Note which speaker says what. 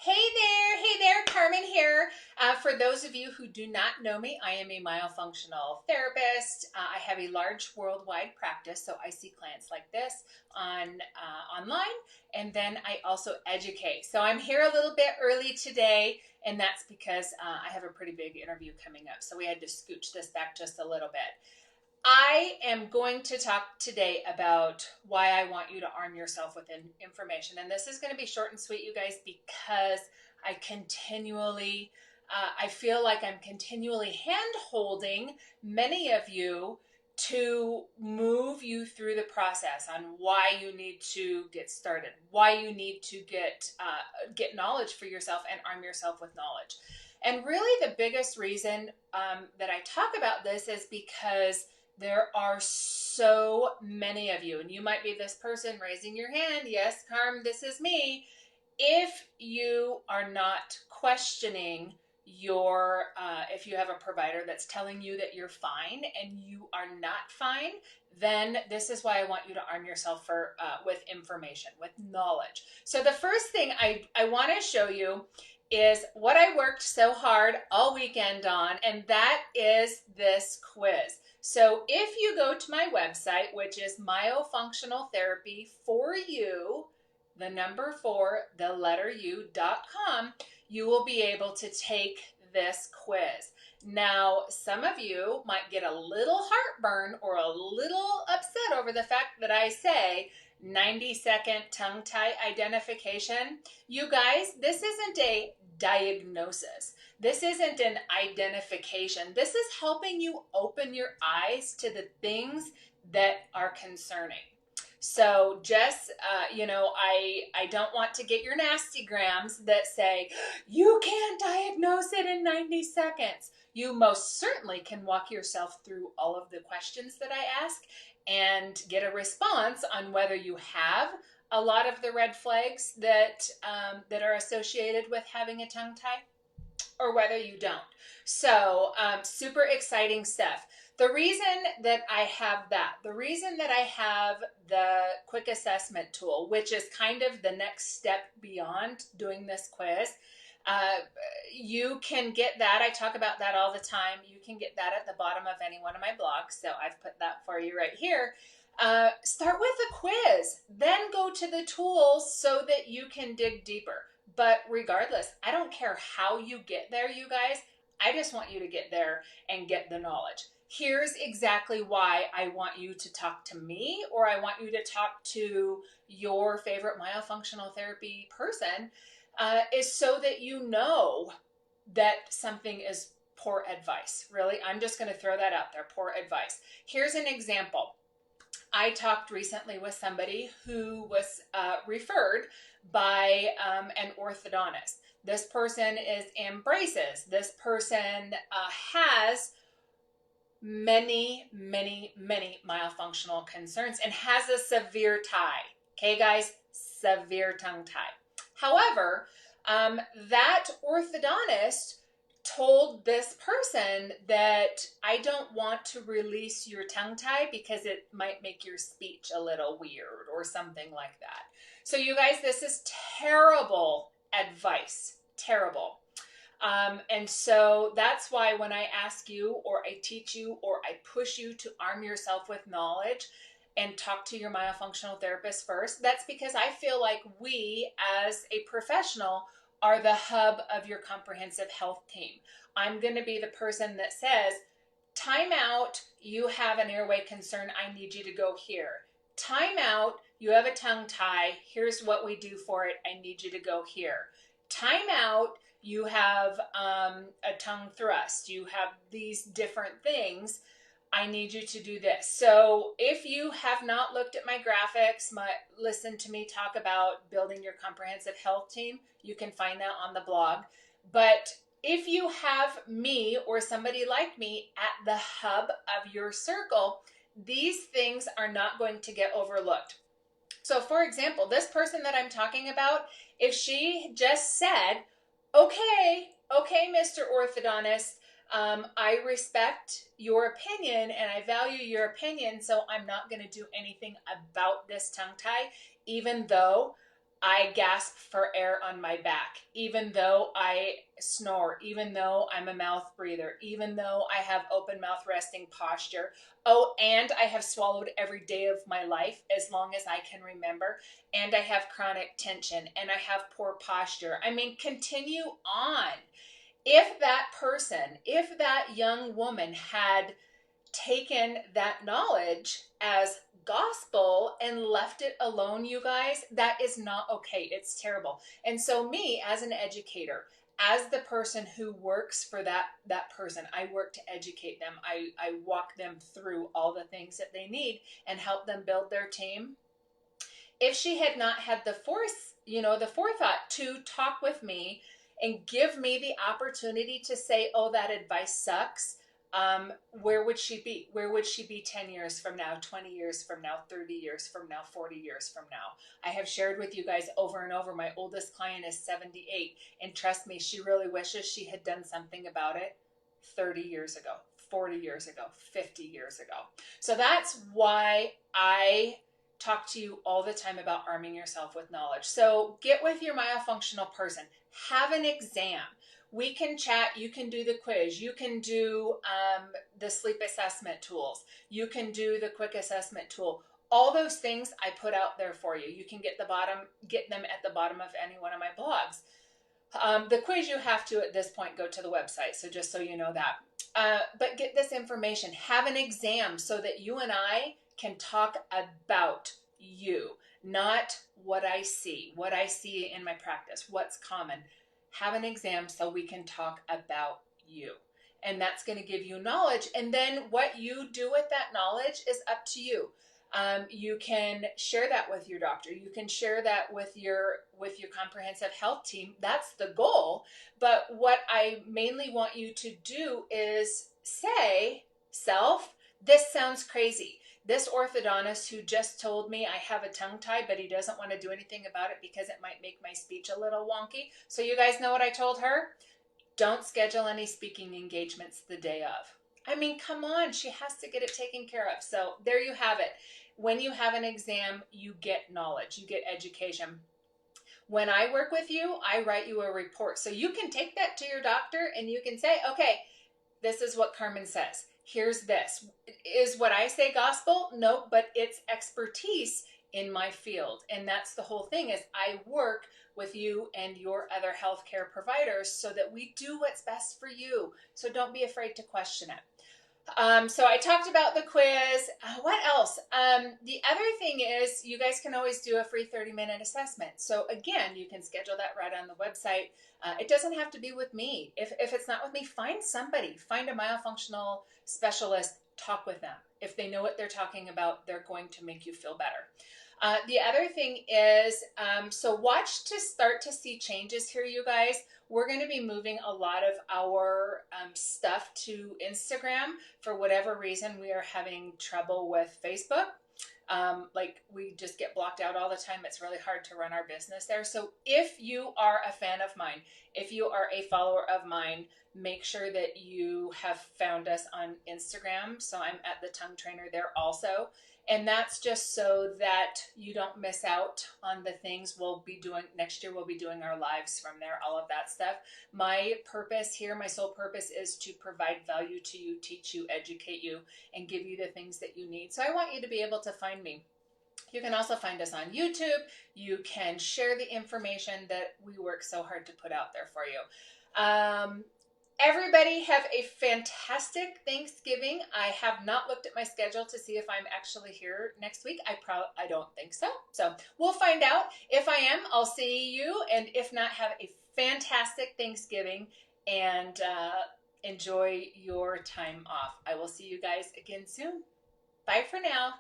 Speaker 1: Hey there, Carmen here. For those of you who do not know me, I am a myofunctional therapist. I have a large worldwide practice, so I see clients like this online, and then I also educate. So I'm here a little bit early today, and that's because I have a pretty big interview coming up, so we had to scooch this back just a little bit. I am going to talk today about why I want you to arm yourself with information. And this is going to be short and sweet, you guys, because I feel like I'm continually hand holding many of you to move you through the process on why you need to get started, why you need to get knowledge for yourself and arm yourself with knowledge. And really the biggest reason that I talk about this is because there are so many of you, and you might be this person raising your hand. Yes, Carm, this is me. If you are not questioning if you have a provider that's telling you that you're fine and you are not fine, then this is why I want you to arm yourself with information, with knowledge. So the first thing I want to show you is what I worked so hard all weekend on, and that is this quiz. So if you go to my website, which is Myofunctional Therapy for you, the number 4, the letter U.com, you will be able to take this quiz. Now, some of you might get a little heartburn or a little upset over the fact that I say 90-second tongue tie identification. You guys, this isn't a diagnosis. This isn't an identification. This is helping you open your eyes to the things that are concerning. So just, I don't want to get your nasty grams that say, you can't diagnose it in 90 seconds. You most certainly can walk yourself through all of the questions that I ask and get a response on whether you have a lot of the red flags that are associated with having a tongue tie or whether you don't. So super exciting stuff. The reason that I have the quick assessment tool, which is kind of the next step beyond doing this quiz, you can get that. I talk about that all the time. You can get that at the bottom of any one of my blogs. So I've put that for you right here. Start with a quiz, then go to the tools so that you can dig deeper. But regardless, I don't care how you get there, you guys. I just want you to get there and get the knowledge. Here's exactly why I want you to talk to me, or I want you to talk to your favorite myofunctional therapy person, is so that you know that something is poor advice. Really, I'm just going to throw that out there, poor advice. Here's an example. I talked recently with somebody who was referred by an orthodontist. This person in braces. This person has many myofunctional concerns and has a severe tie. Okay, guys, severe tongue tie. However, that orthodontist told this person that I don't want to release your tongue tie because it might make your speech a little weird or something like that. So you guys, this is terrible advice, terrible. And so that's why when I ask you or I teach you or I push you to arm yourself with knowledge and talk to your myofunctional therapist first, that's because I feel like we as a professional are the hub of your comprehensive health team. I'm going to be the person that says, time out, you have an airway concern, I need you to go here. Time out, you have a tongue tie, here's what we do for it, I need you to go here. Time out, you have a tongue thrust, you have these different things, I need you to do this. So if you have not looked at my graphics, listen to me talk about building your comprehensive health team, you can find that on the blog. But if you have me or somebody like me at the hub of your circle, these things are not going to get overlooked. So for example, this person that I'm talking about, if she just said, okay, Mr. Orthodontist, I respect your opinion and I value your opinion, so I'm not going to do anything about this tongue tie, even though I gasp for air on my back, even though I snore, even though I'm a mouth breather, even though I have open mouth resting posture. Oh, and I have swallowed every day of my life as long as I can remember. And I have chronic tension and I have poor posture. I mean, continue on. If that person, if that young woman had taken that knowledge as gospel and left it alone, you guys, that is not okay. It's terrible. And so me as an educator, as the person who works for that person, I work to educate them. I walk them through all the things that they need and help them build their team. If she had not had the forethought to talk with me and give me the opportunity to say, oh, that advice sucks, where would she be? Where would she be 10 years from now, 20 years from now, 30 years from now, 40 years from now? I have shared with you guys over and over, my oldest client is 78, and trust me, she really wishes she had done something about it 30 years ago, 40 years ago, 50 years ago. So that's why I talk to you all the time about arming yourself with knowledge. So get with your myofunctional person, have an exam. We can chat, you can do the quiz, you can do the sleep assessment tools, you can do the quick assessment tool. All those things I put out there for you. You can get them at the bottom of any one of my blogs. The quiz, you have to at this point go to the website, so just so you know that. But get this information, have an exam so that you and I can talk about you, not what I see in my practice, what's common. Have an exam so we can talk about you. And that's going to give you knowledge. And then what you do with that knowledge is up to you. You can share that with your doctor. You can share that with your comprehensive health team. That's the goal. But what I mainly want you to do is say, self, this sounds crazy. This orthodontist who just told me I have a tongue tie, but he doesn't want to do anything about it because it might make my speech a little wonky. So you guys know what I told her? Don't schedule any speaking engagements the day of. I mean, come on, she has to get it taken care of. So there you have it. When you have an exam, you get knowledge, you get education. When I work with you, I write you a report. So you can take that to your doctor and you can say, okay, this is what Carmen says. Here's this. Is what I say gospel? No, but it's expertise in my field. And that's the whole thing, is I work with you and your other healthcare providers so that we do what's best for you. So don't be afraid to question it. So I talked about the quiz. What else? The other thing is you guys can always do a free 30-minute assessment. So again, you can schedule that right on the website. It doesn't have to be with me. If it's not with me, find somebody. Find a myofunctional specialist. Talk with them. If they know what they're talking about, they're going to make you feel better. The other thing is, so watch to start to see changes here, you guys. We're going to be moving a lot of our stuff to Instagram. For whatever reason, we are having trouble with Facebook. Like we just get blocked out all the time. It's really hard to run our business there. So if you are a fan of mine, if you are a follower of mine, make sure that you have found us on Instagram. So I'm at the Tongue Trainer there also. And that's just so that you don't miss out on the things we'll be doing next year. We'll be doing our lives from there, all of that stuff. My purpose here, my sole purpose, is to provide value to you, teach you, educate you, and give you the things that you need. So I want you to be able to find me. You can also find us on YouTube. You can share the information that we work so hard to put out there for you. Everybody have a fantastic Thanksgiving. I have not looked at my schedule to see if I'm actually here next week. I don't think so. So we'll find out. If I am, I'll see you. And if not, have a fantastic Thanksgiving and enjoy your time off. I will see you guys again soon. Bye for now.